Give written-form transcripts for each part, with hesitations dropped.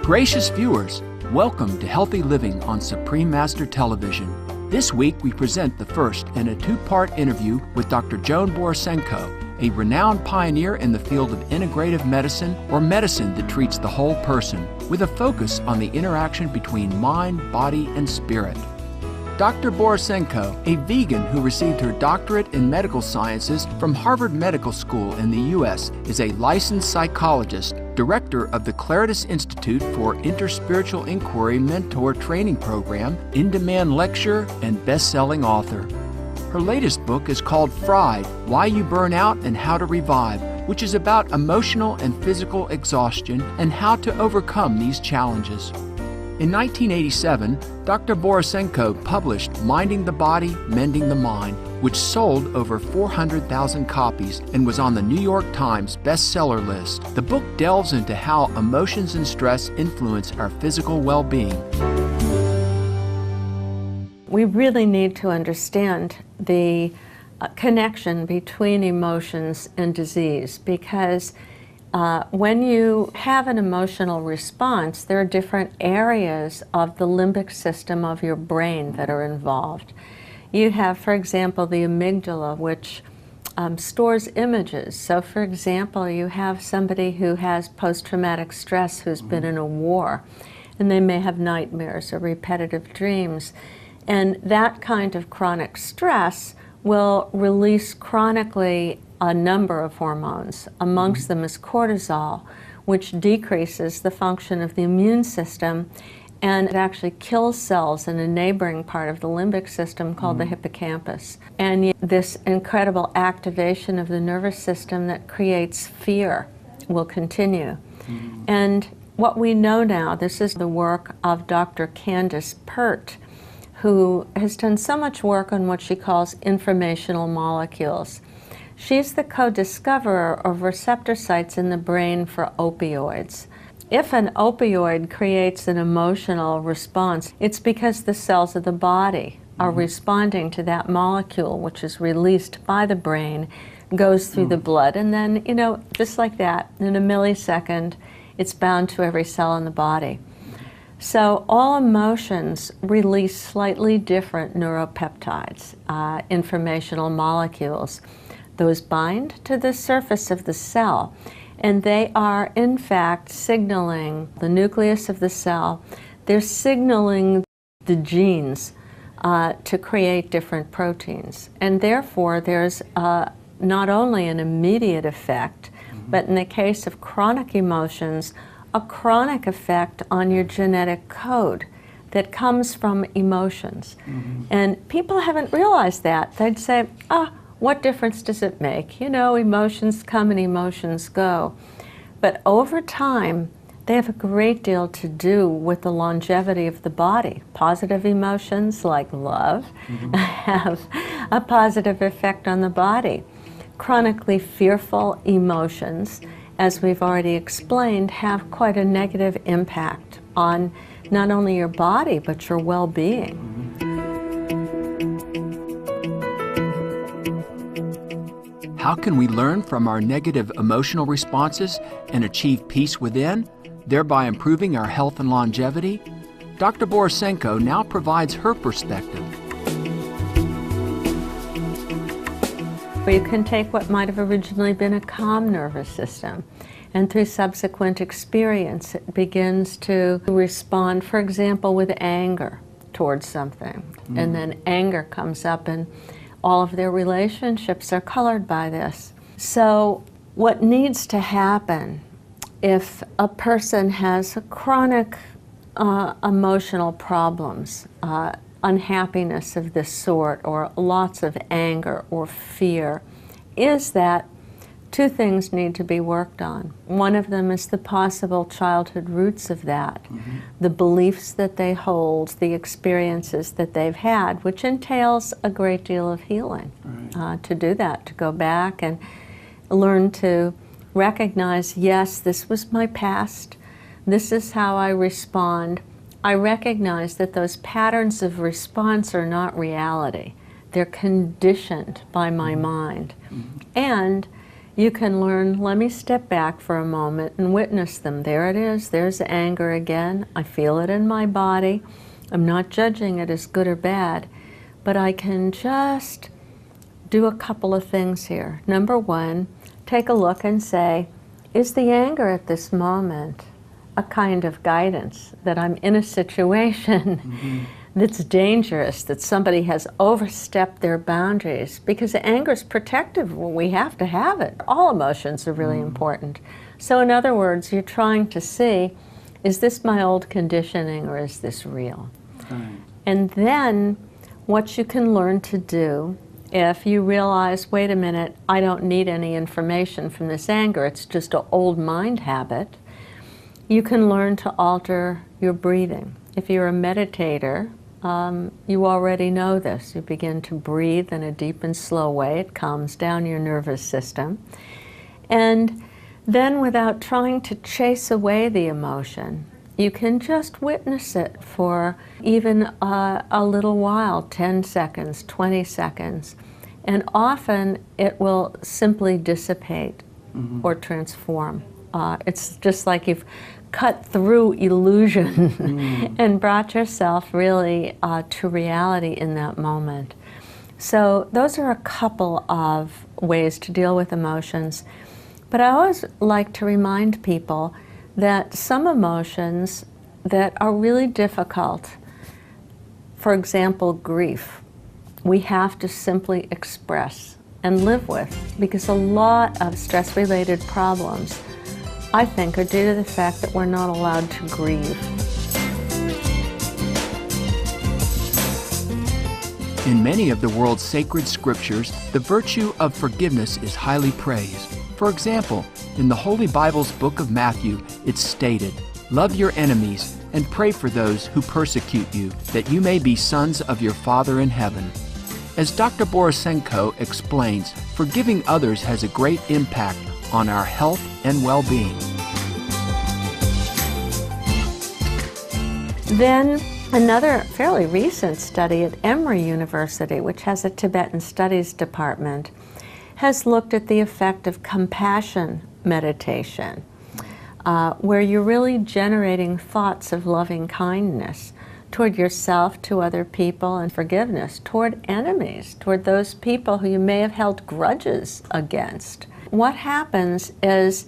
Gracious viewers, welcome to Healthy Living on Supreme Master Television. This week we present the first in a two-part interview with Dr. Joan Borysenko, a renowned pioneer in the field of integrative medicine, or medicine that treats the whole person, with a focus on the interaction between mind, body, and spirit. Dr. Borysenko, a vegan who received her doctorate in medical sciences from Harvard Medical School in the U.S., is a licensed psychologist, director of the Claritas Institute for Interspiritual Inquiry Mentor Training Program, in-demand lecturer, and best-selling author. Her latest book is called Fried: Why You Burn Out and How to Revive, which is about emotional and physical exhaustion and how to overcome these challenges. In 1987, Dr. Borysenko published Minding the Body, Mending the Mind, which sold over 400,000 copies and was on the New York Times bestseller list. The book delves into how emotions and stress influence our physical well-being. We really need to understand the connection between emotions and disease, because when you have an emotional response, there are different areas of the limbic system of your brain that are involved. You have, for example, the amygdala, which stores images. So, for example, you have somebody who has post-traumatic stress who's been in a war, and they may have nightmares or repetitive dreams. And that kind of chronic stress will release chronically a number of hormones. Amongst them is cortisol, which decreases the function of the immune system, and it actually kills cells in a neighboring part of the limbic system called the hippocampus. And this incredible activation of the nervous system that creates fear will continue. And what we know now, this is the work of Dr. Candace Pert, who has done so much work on what she calls informational molecules. She's the co-discoverer of receptor sites in the brain for opioids. If an opioid creates an emotional response, it's because the cells of the body are responding to that molecule, which is released by the brain, goes through the blood, and then, just like that, in a millisecond, it's bound to every cell in the body. So all emotions release slightly different neuropeptides, informational molecules. Those bind to the surface of the cell, and they are in fact signaling the nucleus of the cell. They're signaling the genes to create different proteins, and therefore there's not only an immediate effect, but in the case of chronic emotions, a chronic effect on your genetic code that comes from emotions. And people haven't realized that. They'd say, what difference does it make? Emotions come and emotions go. But over time, they have a great deal to do with the longevity of the body. Positive emotions like love have a positive effect on the body. Chronically fearful emotions, as we've already explained, have quite a negative impact on not only your body, but your well-being. How can we learn from our negative emotional responses and achieve peace within, thereby improving our health and longevity? Dr. Borysenko now provides her perspective. You can take what might have originally been a calm nervous system, and through subsequent experience, it begins to respond, for example, with anger towards something. And then anger comes up, and all of their relationships are colored by this. So what needs to happen if a person has chronic emotional problems, unhappiness of this sort, or lots of anger or fear, is that two things need to be worked on. One of them is the possible childhood roots of that, the beliefs that they hold, the experiences that they've had, which entails a great deal of healing. To do that, to go back and learn to recognize, yes, this was my past, this is how I respond. I recognize that those patterns of response are not reality. They're conditioned by my mind. And You can learn, let me step back for a moment and witness them. There it is, there's the anger again. I feel it in my body. I'm not judging it as good or bad, but I can just do a couple of things here. Number one, take a look and say, is the anger at this moment a kind of guidance that I'm in a situation that's dangerous, that somebody has overstepped their boundaries? Because anger is protective. Well, we have to have it. All emotions are really important. So in other words, you're trying to see, is this my old conditioning or is this real? And then what you can learn to do, if you realize, wait a minute, I don't need any information from this anger, it's just an old mind habit, you can learn to alter your breathing. If you're a meditator, you already know this. You begin to breathe in a deep and slow way. It calms down your nervous system. And then without trying to chase away the emotion, you can just witness it for even a little while, 10 seconds, 20 seconds. And often it will simply dissipate or transform. It's just like you've cut through illusion and brought yourself really to reality in that moment. So those are a couple of ways to deal with emotions. But I always like to remind people that some emotions that are really difficult, for example, grief, we have to simply express and live with, because a lot of stress-related problems, I think, are due to the fact that we're not allowed to grieve. In many of the world's sacred scriptures, the virtue of forgiveness is highly praised. For example, in the Holy Bible's book of Matthew, it's stated, "Love your enemies and pray for those who persecute you, that you may be sons of your Father in heaven." As Dr. Borysenko explains, forgiving others has a great impact on our health and well-being. Then another fairly recent study at Emory University, which has a Tibetan Studies department, has looked at the effect of compassion meditation, where you're really generating thoughts of loving kindness toward yourself, to other people, and forgiveness toward enemies, toward those people who you may have held grudges against. What happens is,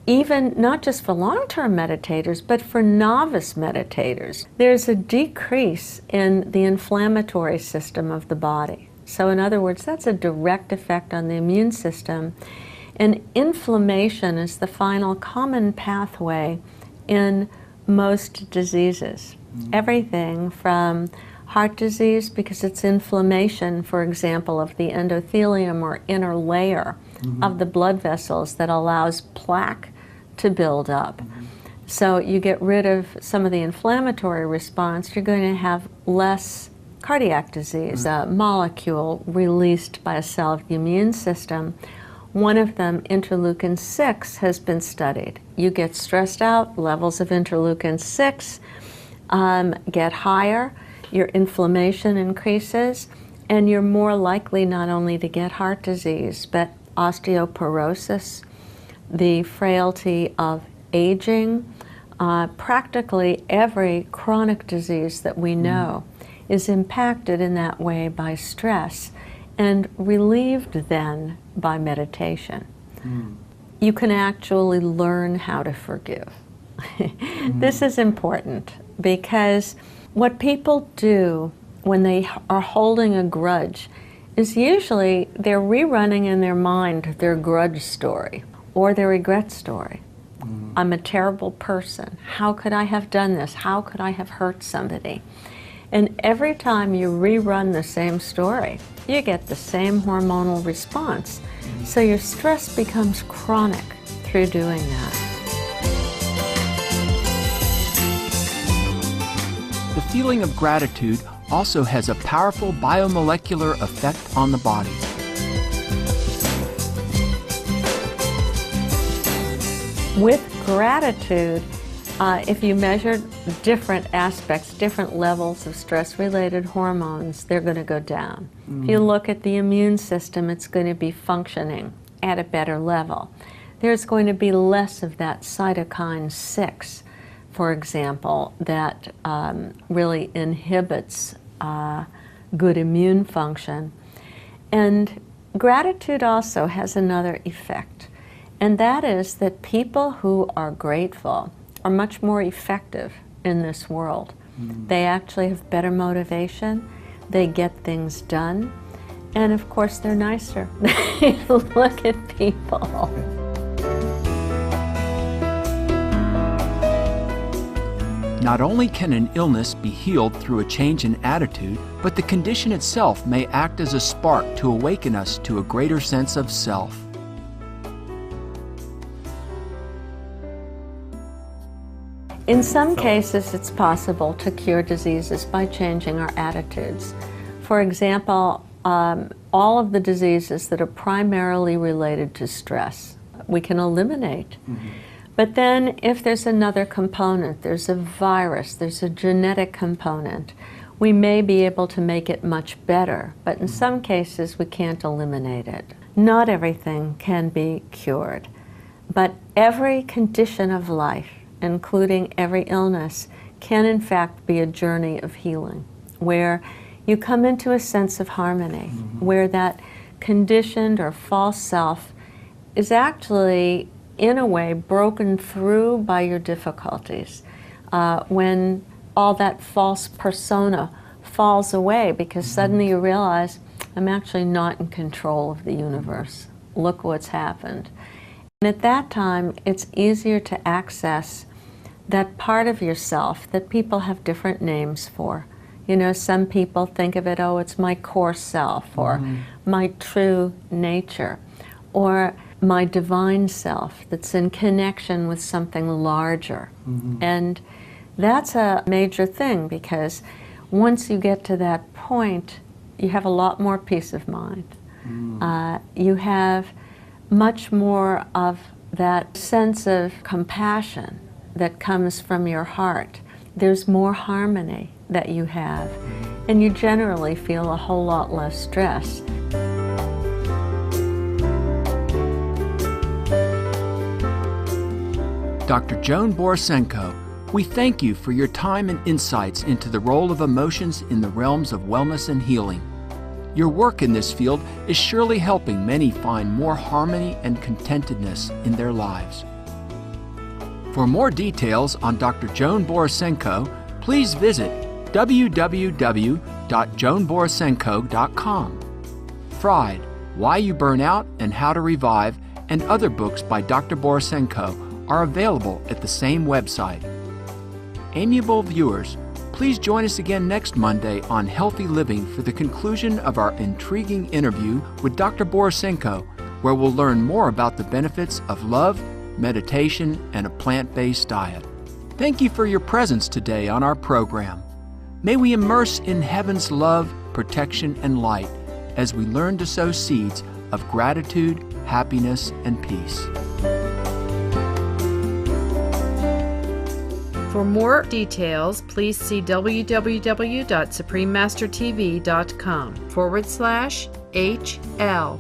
even not just for long-term meditators, but for novice meditators, there's a decrease in the inflammatory system of the body. So in other words, that's a direct effect on the immune system. And inflammation is the final common pathway in most diseases. Everything from heart disease, because it's inflammation, for example, of the endothelium or inner layer of the blood vessels that allows plaque to build up. So you get rid of some of the inflammatory response, you're going to have less cardiac disease, a molecule released by a cell of the immune system. One of them, interleukin-6, has been studied. You get stressed out, levels of interleukin-6 get higher, your inflammation increases, and you're more likely not only to get heart disease, but osteoporosis, the frailty of aging. Practically every chronic disease that we know is impacted in that way by stress and relieved then by meditation. You can actually learn how to forgive. This is important, because what people do when they are holding a grudge is usually they're rerunning in their mind their grudge story or their regret story. I'm a terrible person. How could I have done this? How could I have hurt somebody? And every time you rerun the same story, you get the same hormonal response. So your stress becomes chronic through doing that. The feeling of gratitude also has a powerful biomolecular effect on the body. With gratitude, if you measure different aspects, different levels of stress-related hormones, they're going to go down. If you look at the immune system, it's going to be functioning, at a better level. There's going to be less of that cytokine 6, for example, that really inhibits good immune function. And gratitude also has another effect, and that is that people who are grateful are much more effective in this world. They actually have better motivation, they get things done, and of course they're nicer. Look at people. Not only can an illness be healed through a change in attitude, but the condition itself may act as a spark to awaken us to a greater sense of self. In some cases, it's possible to cure diseases by changing our attitudes. For example, all of the diseases that are primarily related to stress, we can eliminate. But then if there's another component, there's a virus, there's a genetic component, we may be able to make it much better, but in some cases we can't eliminate it. Not everything can be cured, but every condition of life, including every illness, can in fact be a journey of healing, where you come into a sense of harmony, where that conditioned or false self is actually, in a way, broken through by your difficulties. When all that false persona falls away, because suddenly you realize, I'm actually not in control of the universe. Look what's happened. And at that time, it's easier to access that part of yourself that people have different names for. You know, some people think of it, oh, it's my core self, or my true nature, or my divine self that's in connection with something larger. And that's a major thing, because once you get to that point, you have a lot more peace of mind. You have much more of that sense of compassion that comes from your heart. There's more harmony that you have, and you generally feel a whole lot less stress. Dr. Joan Borysenko, we thank you for your time and insights into the role of emotions in the realms of wellness and healing. Your work in this field is surely helping many find more harmony and contentedness in their lives. For more details on Dr. Joan Borysenko, please visit www.joanborysenko.com. Fried, Why You Burn Out and How to Revive, and other books by Dr. Borysenko are available at the same website. Amiable viewers, please join us again next Monday on Healthy Living for the conclusion of our intriguing interview with Dr. Borysenko, where we'll learn more about the benefits of love, meditation, and a plant-based diet. Thank you for your presence today on our program. May we immerse in heaven's love, protection, and light as we learn to sow seeds of gratitude, happiness, and peace. For more details, please see www.suprememastertv.com/HL.